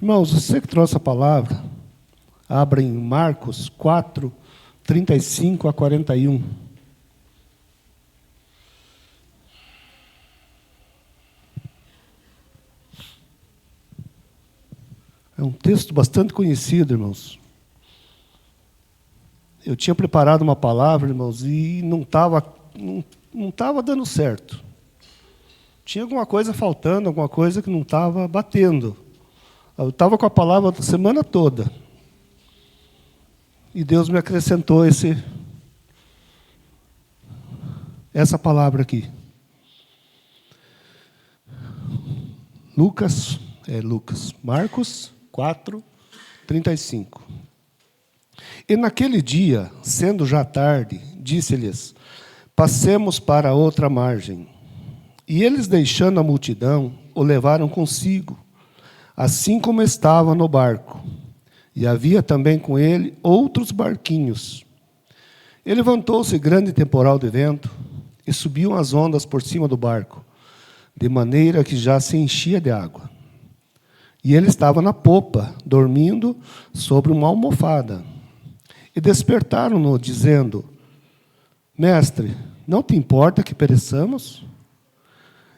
Irmãos, você que trouxe a palavra, abra em Marcos 4, 35 a 41. É um texto bastante conhecido, irmãos. Eu tinha preparado uma palavra, irmãos, e não estava dando certo. Tinha alguma coisa faltando, alguma coisa que não estava batendo. Eu estava com a palavra a semana toda. E Deus me acrescentou essa palavra aqui. Marcos 4, 35. E naquele dia, sendo já tarde, disse-lhes: passemos para a outra margem. E eles, deixando a multidão, o levaram consigo, assim como estava no barco. E havia também com ele outros barquinhos. E levantou-se grande temporal de vento, e subiam as ondas por cima do barco, de maneira que já se enchia de água. E ele estava na popa, dormindo sobre uma almofada. E despertaram-no, dizendo: Mestre, não te importa que pereçamos?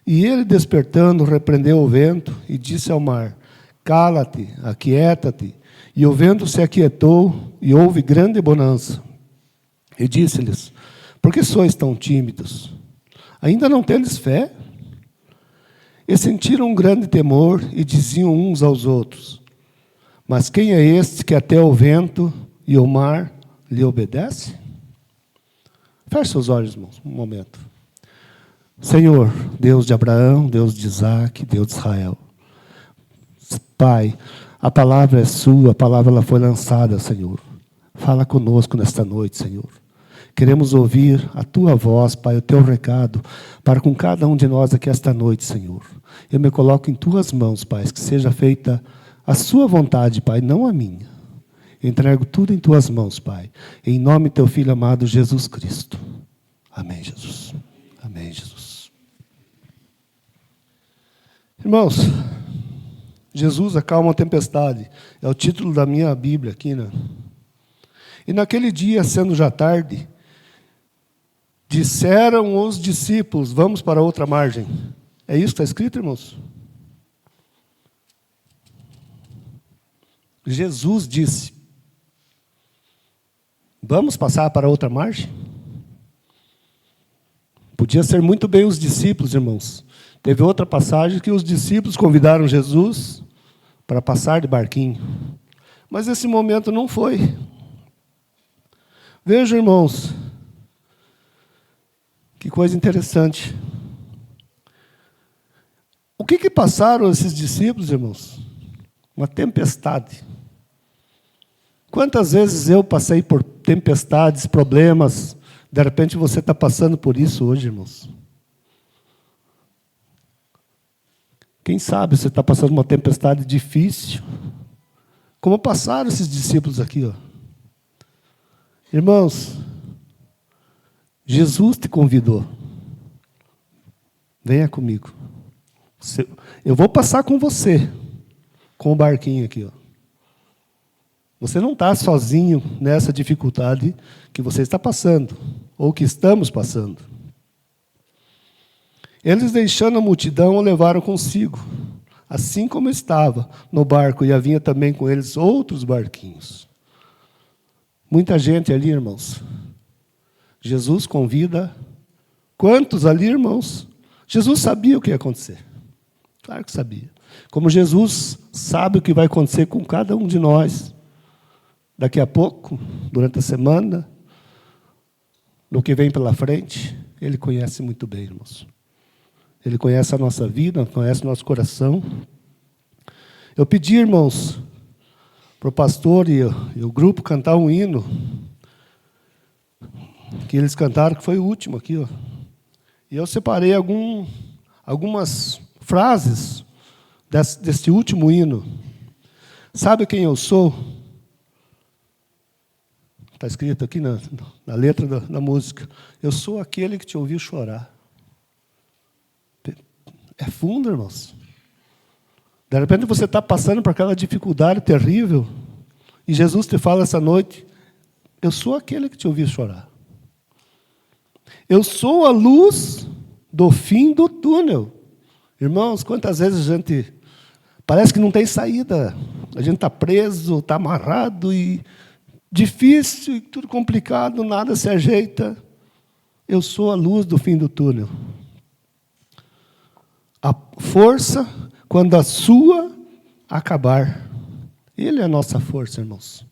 E ele, despertando, repreendeu o vento e disse ao mar: Cala-te, aquieta-te. E o vento se aquietou e houve grande bonança. E disse-lhes: Por que sois tão tímidos? Ainda não tendes fé? E sentiram um grande temor e diziam uns aos outros: Mas quem é este que até o vento e o mar lhe obedece? Feche seus olhos, irmãos, um momento. Senhor, Deus de Abraão, Deus de Isaac, Deus de Israel. Pai, a palavra é sua, a palavra ela foi lançada, Senhor. Fala conosco nesta noite, Senhor. Queremos ouvir a tua voz, Pai, o teu recado, para com cada um de nós aqui esta noite, Senhor. Eu me coloco em tuas mãos, Pai, que seja feita a sua vontade, Pai, não a minha. Eu entrego tudo em tuas mãos, Pai, em nome do teu Filho amado, Jesus Cristo. Amém, Jesus. Amém, Jesus. Irmãos, Jesus acalma a tempestade. É o título da minha Bíblia aqui, né? E naquele dia, sendo já tarde, disseram os discípulos: vamos para outra margem. É isso que está escrito, irmãos? Jesus disse: vamos passar para outra margem? Podia ser muito bem os discípulos, irmãos. Teve outra passagem que os discípulos convidaram Jesus para passar de barquinho. Mas esse momento não foi. Vejam, irmãos, que coisa interessante. O que passaram esses discípulos, irmãos? Uma tempestade. Quantas vezes eu passei por tempestades, problemas, de repente você está passando por isso hoje, irmãos? Quem sabe você está passando uma tempestade difícil. Como passaram esses discípulos aqui, ó. Irmãos, Jesus te convidou. Venha comigo. Eu vou passar com você, com o barquinho aqui, ó. Você não está sozinho nessa dificuldade que você está passando, ou que estamos passando. Eles, deixando a multidão, o levaram consigo, assim como estava no barco, e havia também com eles outros barquinhos. Muita gente ali, irmãos. Jesus convida. Quantos ali, irmãos? Jesus sabia o que ia acontecer. Claro que sabia. Como Jesus sabe o que vai acontecer com cada um de nós. Daqui a pouco, durante a semana, no que vem pela frente, Ele conhece muito bem, irmãos. Ele conhece a nossa vida, conhece o nosso coração. Eu pedi, irmãos, para o pastor e o grupo cantar um hino, que eles cantaram, que foi o último aqui, ó. E eu separei algumas frases desse último hino. Sabe quem eu sou? Está escrito aqui na letra da música. Eu sou aquele que te ouviu chorar. É fundo, irmãos. De repente você está passando por aquela dificuldade terrível e Jesus te fala essa noite: eu sou aquele que te ouviu chorar. Eu sou a luz do fim do túnel. Irmãos, quantas vezes a gente parece que não tem saída. A gente está preso, está amarrado e difícil, e tudo complicado, nada se ajeita. Eu sou a luz do fim do túnel. A força, quando a sua acabar. Ele é a nossa força, irmãos.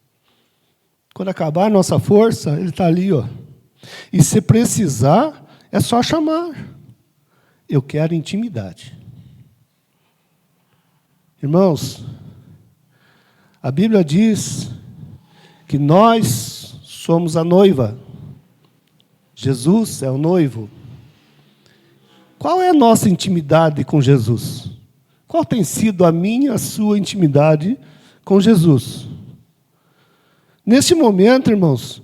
Quando acabar a nossa força, ele está ali, ó. E se precisar, é só chamar. Eu quero intimidade. Irmãos, a Bíblia diz que nós somos a noiva. Jesus é o noivo. Qual é a nossa intimidade com Jesus? Qual tem sido a minha, a sua intimidade com Jesus? Nesse momento, irmãos,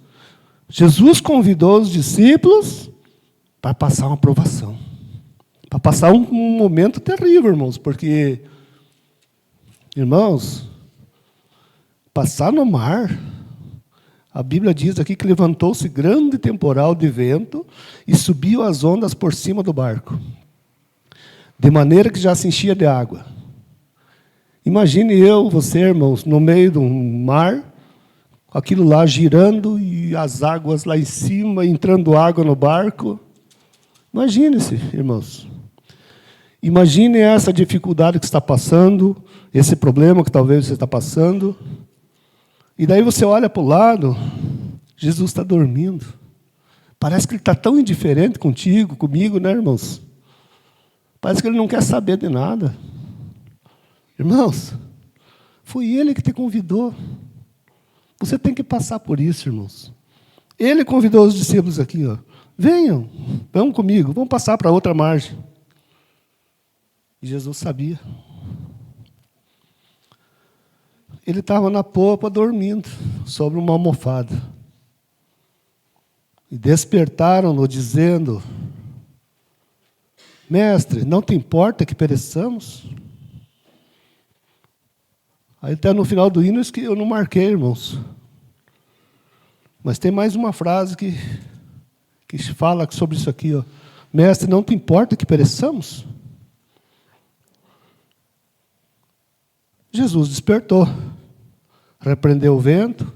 Jesus convidou os discípulos para passar uma provação. Para passar um momento terrível, irmãos, porque, irmãos, passar no mar, a Bíblia diz aqui que levantou-se grande temporal de vento e subiu as ondas por cima do barco, de maneira que já se enchia de água. Imagine eu, você, irmãos, no meio do mar, aquilo lá girando e as águas lá em cima, entrando água no barco. Imagine-se, irmãos. Imagine essa dificuldade que está passando, esse problema que talvez você está passando. E daí você olha para o lado, Jesus está dormindo. Parece que ele está tão indiferente contigo, comigo, né, irmãos? Parece que ele não quer saber de nada. Irmãos, foi ele que te convidou. Você tem que passar por isso, irmãos. Ele convidou os discípulos aqui, ó. Venham, vão comigo, vamos passar para outra margem. E Jesus sabia. Ele estava na popa dormindo, sobre uma almofada. E despertaram-no dizendo: Mestre, não te importa que pereçamos? Aí até no final do hino que eu não marquei, irmãos. Mas tem mais uma frase que fala sobre isso aqui, ó. Mestre, não te importa que pereçamos? Jesus despertou, repreendeu o vento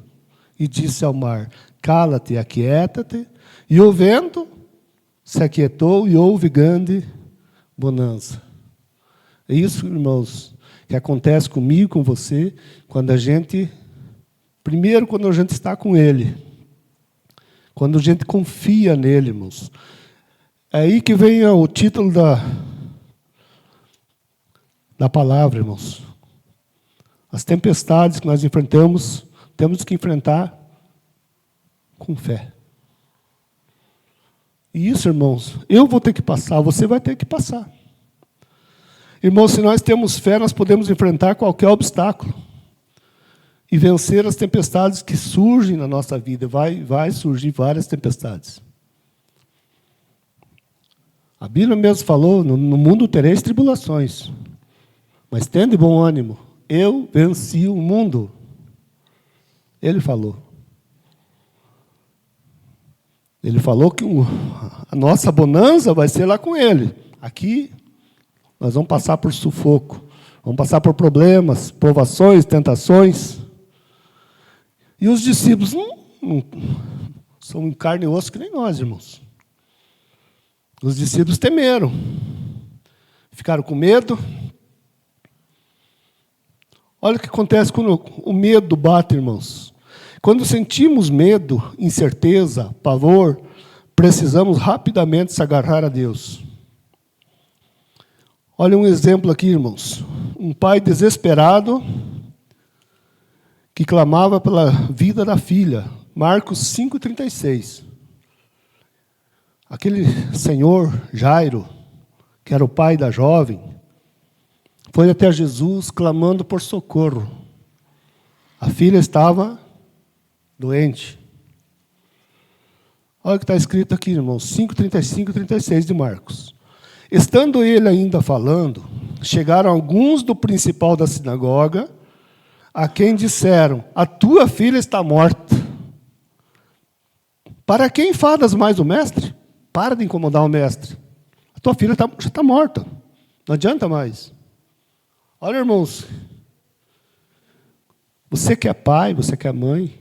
e disse ao mar: cala-te, aquieta-te. E o vento se aquietou e houve grande bonança. É isso, irmãos, que acontece comigo, com você, quando a gente está com Ele, quando a gente confia nele, irmãos. É aí que vem o título da palavra, irmãos. As tempestades que nós enfrentamos, temos que enfrentar com fé. E isso, irmãos, eu vou ter que passar, você vai ter que passar. Irmãos, se nós temos fé, nós podemos enfrentar qualquer obstáculo e vencer as tempestades que surgem na nossa vida. Vai surgir várias tempestades. A Bíblia mesmo falou: no mundo tereis tribulações, mas tende bom ânimo. Eu venci o mundo. Ele falou. Ele falou que a nossa bonança vai ser lá com Ele. Aqui, nós vamos passar por sufoco. Vamos passar por problemas, provações, tentações. E os discípulos não são em carne e osso que nem nós, irmãos. Os discípulos temeram. Ficaram com medo. Olha o que acontece quando o medo bate, irmãos. Quando sentimos medo, incerteza, pavor, precisamos rapidamente se agarrar a Deus. Olha um exemplo aqui, irmãos. Um pai desesperado que clamava pela vida da filha. Marcos 5,36. Aquele senhor, Jairo, que era o pai da jovem, foi até Jesus clamando por socorro. A filha estava doente. Olha o que está escrito aqui, irmãos, 5:35 e 36 de Marcos. Estando ele ainda falando, chegaram alguns do principal da sinagoga, a quem disseram: a tua filha está morta. Para quem falas mais o mestre? Para de incomodar o mestre. A tua filha já está morta. Não adianta mais. Olha, irmãos, você que é pai, você que é mãe,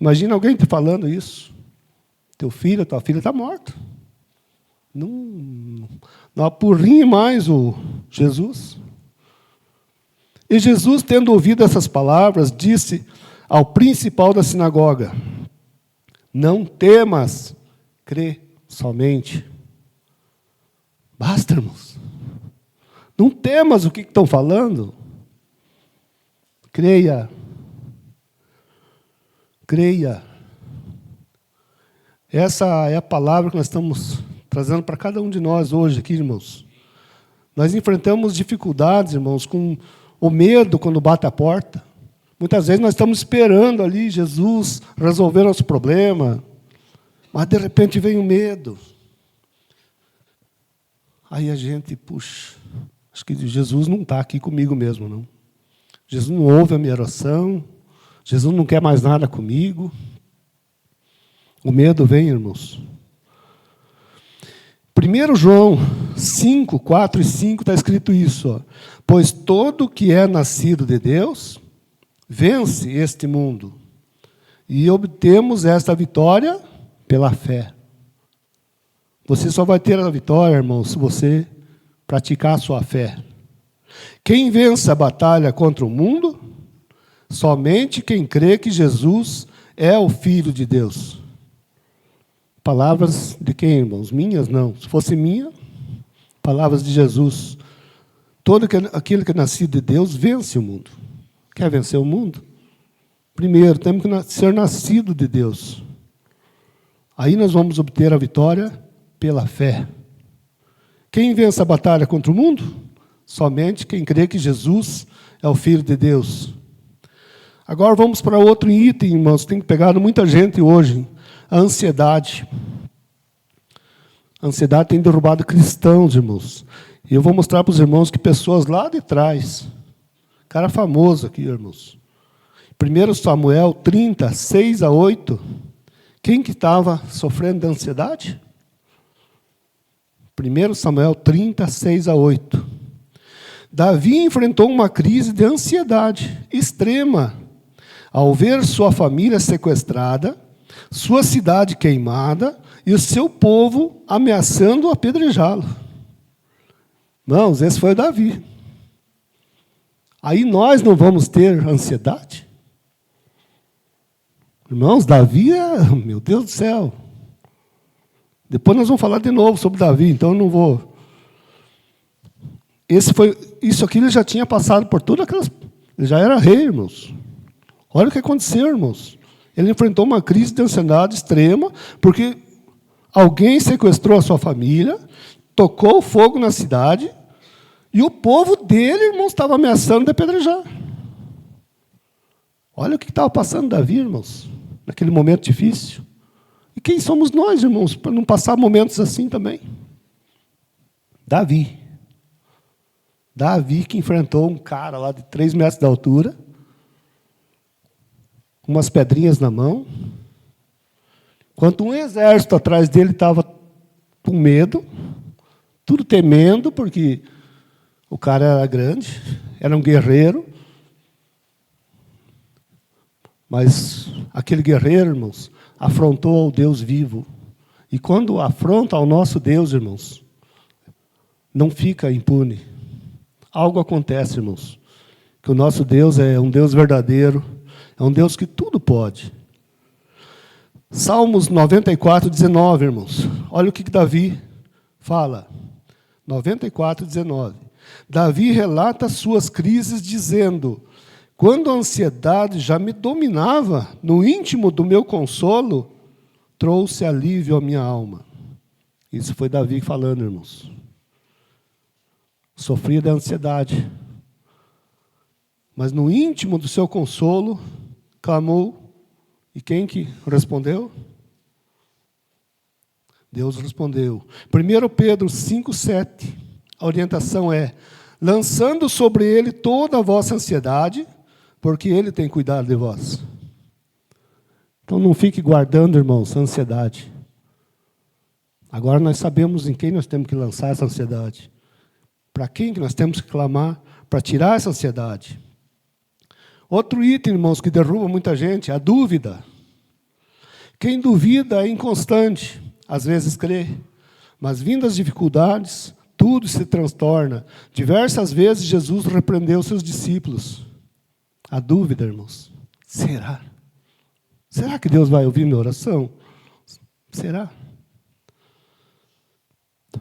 imagina alguém te falando isso. Tua filha está morta. Não apurrinhe mais o Jesus. E Jesus, tendo ouvido essas palavras, disse ao principal da sinagoga: não temas, crê somente. Basta, irmãos. Não temas o que estão falando. Creia. Creia. Essa é a palavra que nós estamos trazendo para cada um de nós hoje aqui, irmãos. Nós enfrentamos dificuldades, irmãos, com o medo quando bate a porta. Muitas vezes nós estamos esperando ali Jesus resolver nosso problema, mas de repente vem o medo. Aí a gente, puxa, acho que Jesus não está aqui comigo mesmo, não. Jesus não ouve a minha oração, Jesus não quer mais nada comigo. O medo vem, irmãos. 1 João 5, 4 e 5 está escrito isso. Ó. Pois todo que é nascido de Deus vence este mundo. E obtemos esta vitória pela fé. Você só vai ter a vitória, irmão, se você praticar a sua fé. Quem vence a batalha contra o mundo? Somente quem crê que Jesus é o Filho de Deus. Palavras de quem, irmãos? Minhas, não. Se fosse minha, palavras de Jesus. Todo aquele que é nascido de Deus vence o mundo. Quer vencer o mundo? Primeiro, temos que ser nascido de Deus. Aí nós vamos obter a vitória pela fé. Quem vence a batalha contra o mundo? Somente quem crê que Jesus é o Filho de Deus. Agora vamos para outro item, irmãos. Tem pegado muita gente hoje. A ansiedade. A ansiedade tem derrubado cristãos, irmãos. E eu vou mostrar para os irmãos que pessoas lá de trás, cara famoso aqui, irmãos. 1 Samuel 30, 6 a 8. Quem que estava sofrendo de ansiedade? 1 Samuel 30, 6 a 8. Davi enfrentou uma crise de ansiedade extrema ao ver sua família sequestrada, sua cidade queimada e o seu povo ameaçando apedrejá-lo. Irmãos, esse foi o Davi. Aí nós não vamos ter ansiedade? Irmãos, Davi meu Deus do céu. Depois nós vamos falar de novo sobre Davi, então eu não vou. Isso aqui ele já tinha passado por todas aquelas. Ele já era rei, irmãos. Olha o que aconteceu, irmãos. Ele enfrentou uma crise de ansiedade extrema, porque alguém sequestrou a sua família, tocou fogo na cidade, e o povo dele, irmãos, estava ameaçando de apedrejar. Olha o que estava passando Davi, irmãos, naquele momento difícil. E quem somos nós, irmãos, para não passar momentos assim também? Davi. Davi que enfrentou um cara lá de 3 metros de altura, com umas pedrinhas na mão, enquanto um exército atrás dele estava com medo, tudo temendo, porque o cara era grande, era um guerreiro, mas aquele guerreiro, irmãos, afrontou ao Deus vivo. E quando afronta ao nosso Deus, irmãos, não fica impune. Algo acontece, irmãos, que o nosso Deus é um Deus verdadeiro, é um Deus que tudo pode. Salmos 94, 19, irmãos. Olha o que Davi fala. 94, 19. Davi relata suas crises dizendo: quando a ansiedade já me dominava, no íntimo do meu consolo, trouxe alívio à minha alma. Isso foi Davi falando, irmãos. Sofria da ansiedade. Mas no íntimo do seu consolo, clamou. E quem que respondeu? Deus respondeu. 1 Pedro 5, 7. a orientação é: lançando sobre Ele toda a vossa ansiedade, porque Ele tem cuidado de vós. Então não fique guardando, irmãos, a ansiedade. Agora nós sabemos em quem nós temos que lançar essa ansiedade. Para quem que nós temos que clamar para tirar essa ansiedade. Outro item, irmãos, que derruba muita gente, a dúvida. Quem duvida é inconstante, às vezes crê, mas vindo as dificuldades, tudo se transtorna. Diversas vezes Jesus repreendeu seus discípulos. A dúvida, irmãos, será? Será que Deus vai ouvir minha oração? Será?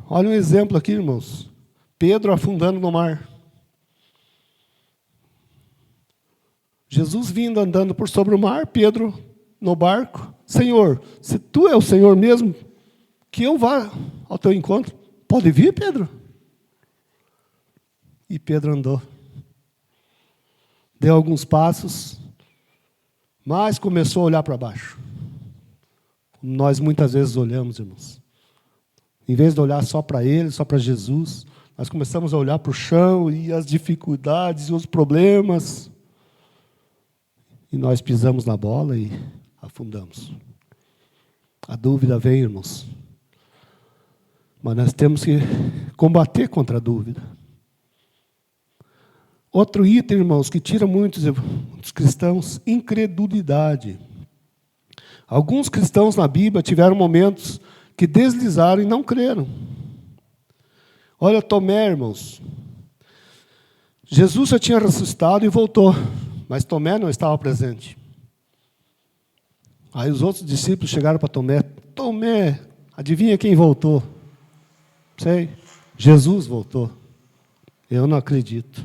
Olha um exemplo aqui, irmãos. Pedro afundando no mar. Jesus vindo andando por sobre o mar, Pedro no barco. Senhor, se tu é o Senhor mesmo, que eu vá ao teu encontro. Pode vir, Pedro? E Pedro andou. Deu alguns passos, mas começou a olhar para baixo. Como nós muitas vezes olhamos, irmãos. Em vez de olhar só para Ele, só para Jesus, nós começamos a olhar para o chão e as dificuldades e os problemas. E nós pisamos na bola e afundamos. A dúvida vem, irmãos. Mas nós temos que combater contra a dúvida. Outro item, irmãos, que tira muitos cristãos, incredulidade. Alguns cristãos na Bíblia tiveram momentos que deslizaram e não creram. Olha Tomé, irmãos. Jesus já tinha ressuscitado e voltou, mas Tomé não estava presente. Aí os outros discípulos chegaram para Tomé. Tomé, adivinha quem voltou? Sei, Jesus voltou. Eu não acredito.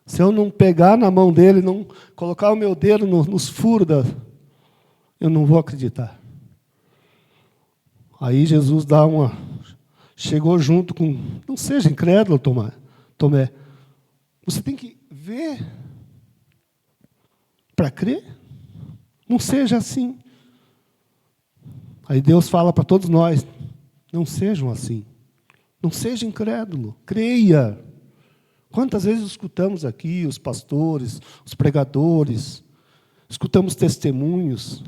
Se eu não pegar na mão dele, não colocar o meu dedo nos furos, eu não vou acreditar. Aí Jesus chegou junto com, não seja incrédulo, Tomé. Você tem que ver para crer. Não seja assim. Aí Deus fala para todos nós, não sejam assim. Não seja incrédulo, creia. Quantas vezes escutamos aqui os pastores, os pregadores, escutamos testemunhos.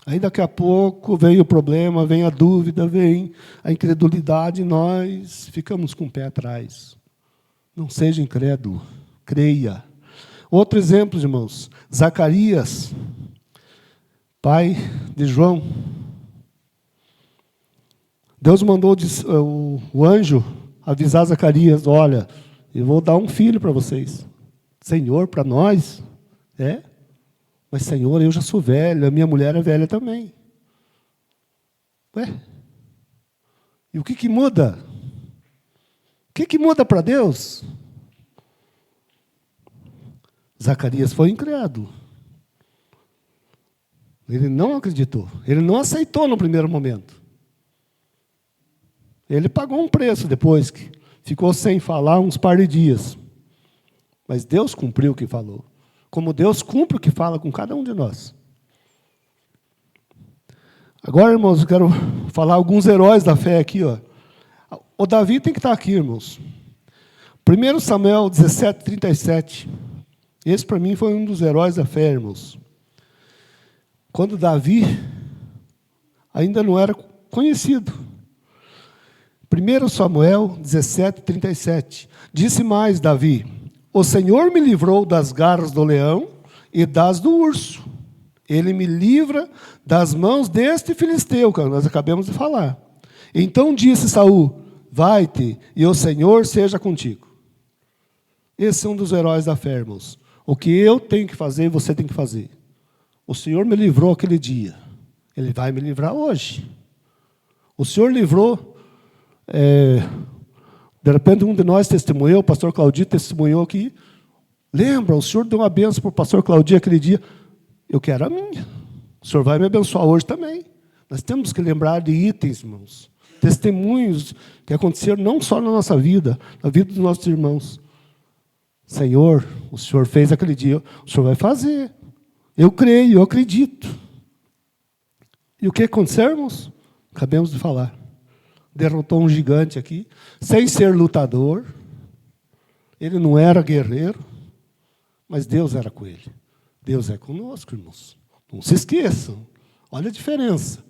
Aí daqui a pouco vem o problema, vem a dúvida, vem a incredulidade e nós ficamos com o pé atrás. Não seja incrédulo, creia. Outro exemplo, irmãos, Zacarias, pai de João. Deus mandou o anjo avisar Zacarias, olha, eu vou dar um filho para vocês. Senhor, para nós? É? Mas, Senhor, eu já sou velho, a minha mulher é velha também. Ué? E o que muda? O que muda para Deus? Zacarias foi incrédulo. Ele não acreditou. Ele não aceitou no primeiro momento. Ele pagou um preço depois, que ficou sem falar uns par de dias. Mas Deus cumpriu o que falou. Como Deus cumpre o que fala com cada um de nós. Agora, irmãos, eu quero falar alguns heróis da fé aqui. O Davi tem que estar aqui, irmãos. 1 Samuel 17, 37. Esse, para mim, foi um dos heróis da fé, irmãos. Quando Davi ainda não era conhecido. 1 Samuel 17, 37. Disse mais Davi, o Senhor me livrou das garras do leão e das do urso. Ele me livra das mãos deste filisteu, que nós acabamos de falar. Então disse Saul, vai-te e o Senhor seja contigo. Esse é um dos heróis da fé, irmãos. O que eu tenho que fazer, você tem que fazer. O Senhor me livrou aquele dia. Ele vai me livrar hoje. O Senhor livrou... de repente um de nós testemunhou, o pastor Claudio testemunhou aqui. Lembra, o Senhor deu uma bênção para o pastor Claudio aquele dia. Eu quero a minha. O Senhor vai me abençoar hoje também. Nós temos que lembrar de itens, irmãos. Testemunhos que aconteceram não só na nossa vida, na vida dos nossos irmãos. Senhor, o Senhor fez aquele dia, o Senhor vai fazer. Eu creio, eu acredito. E o que aconteceu, irmãos? Acabamos de falar. derrotou um gigante aqui, sem ser lutador. Ele não era guerreiro, mas Deus era com ele. Deus é conosco, irmãos. Não se esqueçam. Olha a diferença.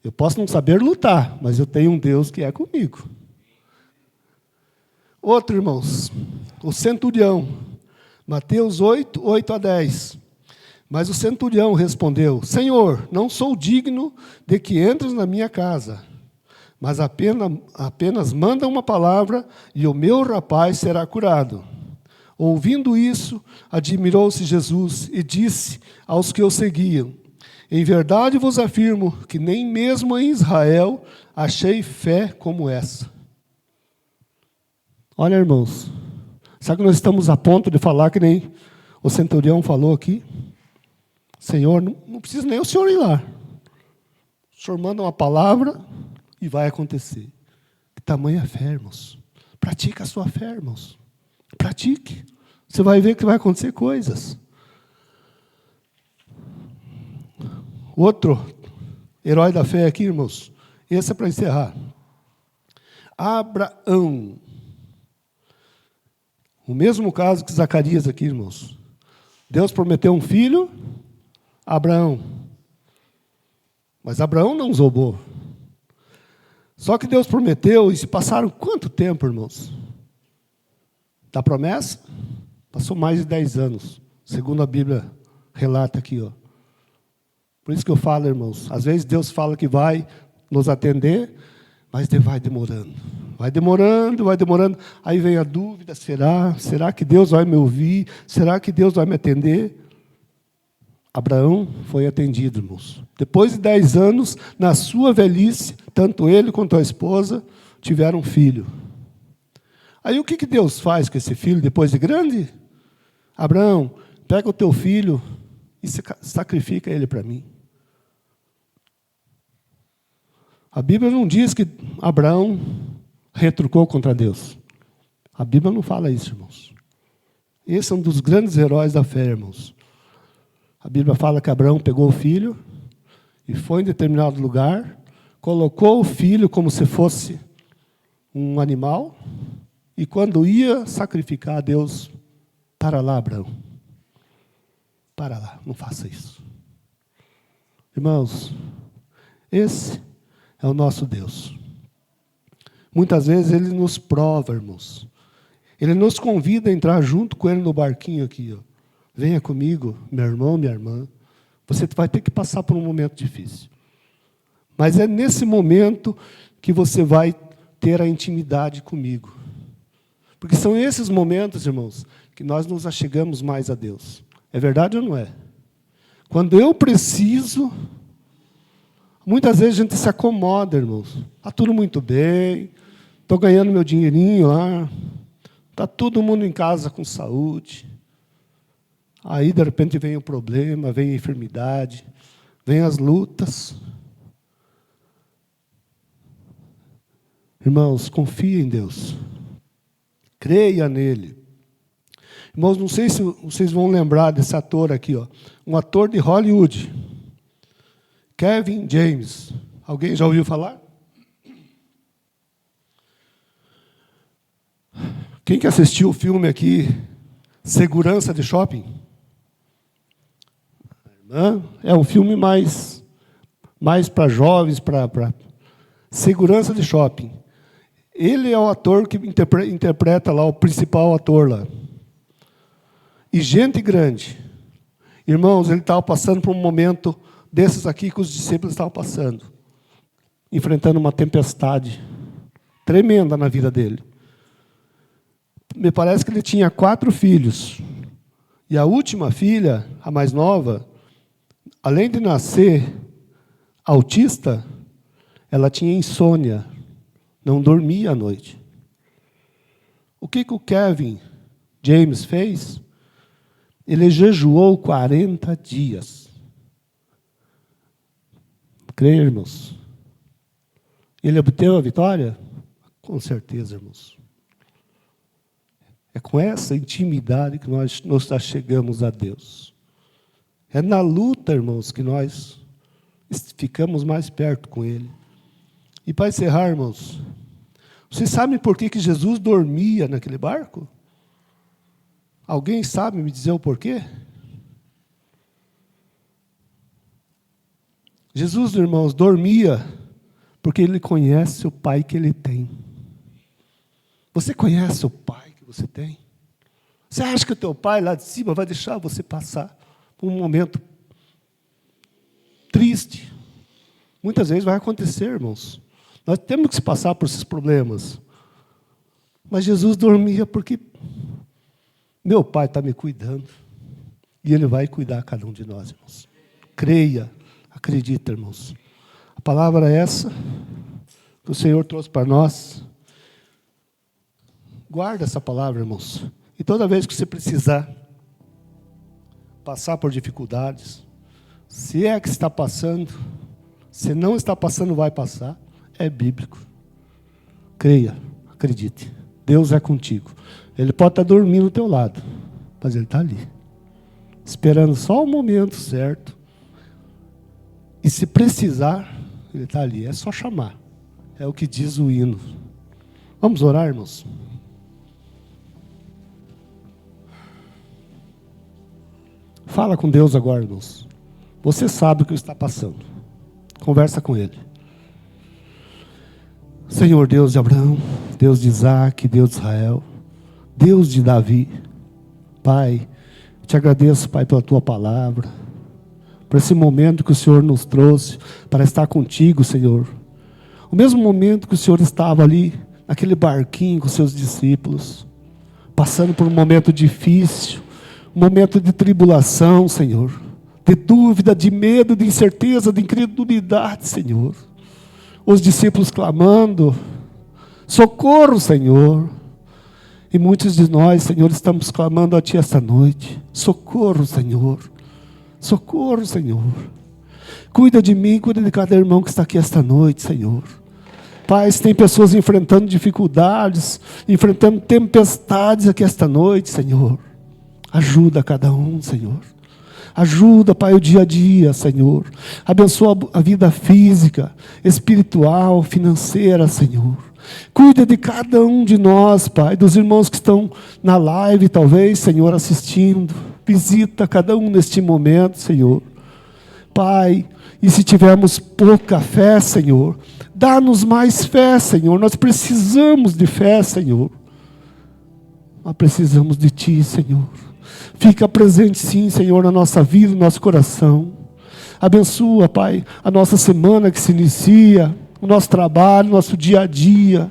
Eu posso não saber lutar, mas eu tenho um Deus que é comigo. Outro, irmãos, o centurião. Mateus 8, 8-10. Mas o centurião respondeu: Senhor, não sou digno de que entres na minha casa, mas apenas manda uma palavra e o meu rapaz será curado. Ouvindo isso, admirou-se Jesus e disse aos que o seguiam: Em verdade vos afirmo que nem mesmo em Israel achei fé como essa. Olha, irmãos, sabe que nós estamos a ponto de falar que nem o centurião falou aqui? Senhor, não precisa nem o senhor ir lá. O senhor manda uma palavra e vai acontecer. Que tamanha fé, irmãos. Pratique a sua fé, irmãos. Pratique. Você vai ver que vai acontecer coisas. Outro herói da fé aqui, irmãos. Esse é para encerrar. Abraão. O mesmo caso que Zacarias aqui, irmãos. Deus prometeu um filho a Abraão. Mas Abraão não zombou. Só que Deus prometeu, e se passaram quanto tempo, irmãos? Da promessa? Passou mais de 10 anos, segundo a Bíblia relata aqui, ó. Por isso que eu falo, irmãos, às vezes Deus fala que vai nos atender, mas vai demorando. Vai demorando, vai demorando. Aí vem a dúvida, será que Deus vai me ouvir? Será que Deus vai me atender? Abraão foi atendido, irmãos. Depois de 10 anos, na sua velhice, tanto ele quanto a esposa tiveram um filho. Aí o que Deus faz com esse filho depois de grande? Abraão, pega o teu filho e sacrifica ele para mim. A Bíblia não diz que Abraão retrucou contra Deus. A Bíblia não fala isso, irmãos. Esse é um dos grandes heróis da fé, irmãos. A Bíblia fala que Abraão pegou o filho e foi em determinado lugar, colocou o filho como se fosse um animal, e quando ia sacrificar a Deus, para lá, Abraão. Para lá, não faça isso. Irmãos, esse é o nosso Deus. Muitas vezes Ele nos prova, irmãos. Ele nos convida a entrar junto com Ele no barquinho aqui, ó. Venha comigo, meu irmão, minha irmã. Você vai ter que passar por um momento difícil. Mas é nesse momento que você vai ter a intimidade comigo. Porque são esses momentos, irmãos, que nós nos achegamos mais a Deus. É verdade ou não é? Quando eu preciso, muitas vezes a gente se acomoda, irmãos. Está tudo muito bem, estou ganhando meu dinheirinho lá, está todo mundo em casa com saúde. Aí, de repente, vem o problema, vem a enfermidade, vem as lutas. Irmãos, confie em Deus. Creia nele. Irmãos, não sei se vocês vão lembrar desse ator aqui, ó, um ator de Hollywood, Kevin James. Alguém já ouviu falar? Quem que assistiu o filme aqui, Segurança de Shopping? É um filme mais para jovens, para segurança de shopping. Ele é o ator que interpreta lá, o principal ator lá. E gente grande. Irmãos, ele estava passando por um momento desses aqui que os discípulos estavam passando. Enfrentando uma tempestade tremenda na vida dele. Me parece que ele tinha 4 filhos. E a última filha, a mais nova, além de nascer autista, ela tinha insônia, não dormia à noite. O que o Kevin James fez? Ele jejuou 40 dias. Creia, irmãos? Ele obteve a vitória? Com certeza, irmãos. É com essa intimidade que nós nos achegamos a Deus. É na luta, irmãos, que nós ficamos mais perto com Ele. E para encerrar, irmãos, vocês sabem por que Jesus dormia naquele barco? Alguém sabe me dizer o porquê? Jesus, irmãos, dormia porque ele conhece o Pai que ele tem. Você conhece o Pai que você tem? Você acha que o teu Pai lá de cima vai deixar você passar por um momento triste? Muitas vezes vai acontecer, irmãos. Nós temos que passar por esses problemas. Mas Jesus dormia porque meu Pai está me cuidando. E Ele vai cuidar de cada um de nós, irmãos. Creia, acredita, irmãos. A palavra é essa que o Senhor trouxe para nós. Guarda essa palavra, irmãos. E toda vez que você precisar passar por dificuldades, se é que está passando, se não está passando, vai passar, é bíblico. Creia, acredite. Deus é contigo. Ele pode estar dormindo do teu lado, mas Ele está ali, esperando só o momento certo. E se precisar, Ele está ali. É só chamar. É o que diz o hino. Vamos orar, irmãos? Fala com Deus agora, irmãos. Você sabe o que está passando. Conversa com Ele. Senhor, Deus de Abraão, Deus de Isaac, Deus de Israel, Deus de Davi. Pai, te agradeço, Pai, pela Tua palavra, por esse momento que o Senhor nos trouxe para estar contigo, Senhor. O mesmo momento que o Senhor estava ali, naquele barquinho com os seus discípulos, passando por um momento difícil, um momento de tribulação, Senhor, de dúvida, de medo, de incerteza, de incredulidade, Senhor. Os discípulos clamando, socorro, Senhor. E muitos de nós, Senhor, estamos clamando a Ti esta noite. Socorro, Senhor. Socorro, Senhor. Cuida de mim, cuida de cada irmão que está aqui esta noite, Senhor. Pai, se tem pessoas enfrentando dificuldades, enfrentando tempestades aqui esta noite, Senhor. Ajuda cada um, Senhor. Ajuda, Pai, o dia a dia, Senhor. Abençoa a vida física, espiritual, financeira, Senhor. Cuida de cada um de nós, Pai, dos irmãos que estão na live, talvez, Senhor, assistindo. Visita cada um neste momento, Senhor. Pai, e se tivermos pouca fé, Senhor, dá-nos mais fé, Senhor. Nós precisamos de fé, Senhor. Nós precisamos de Ti, Senhor. Fica presente, sim, Senhor, na nossa vida, no nosso coração. Abençoa, Pai, a nossa semana que se inicia, o nosso trabalho, o nosso dia a dia.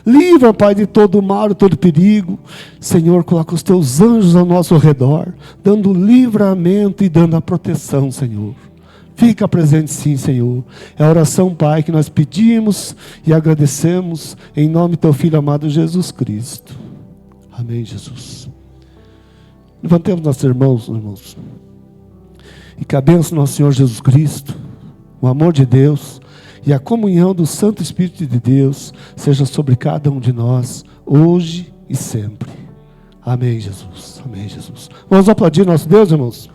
Livra, Pai, de todo o mal, de todo perigo. Senhor, coloca os Teus anjos ao nosso redor, dando livramento e dando a proteção, Senhor. Fica presente, sim, Senhor. É a oração, Pai, que nós pedimos e agradecemos em nome do Teu Filho amado Jesus Cristo. Amém, Jesus. Levantemos nossos irmãos, e que a bênção do nosso Senhor Jesus Cristo, o amor de Deus e a comunhão do Santo Espírito de Deus seja sobre cada um de nós, hoje e sempre. Amém, Jesus. Amém, Jesus. Vamos aplaudir nosso Deus, irmãos?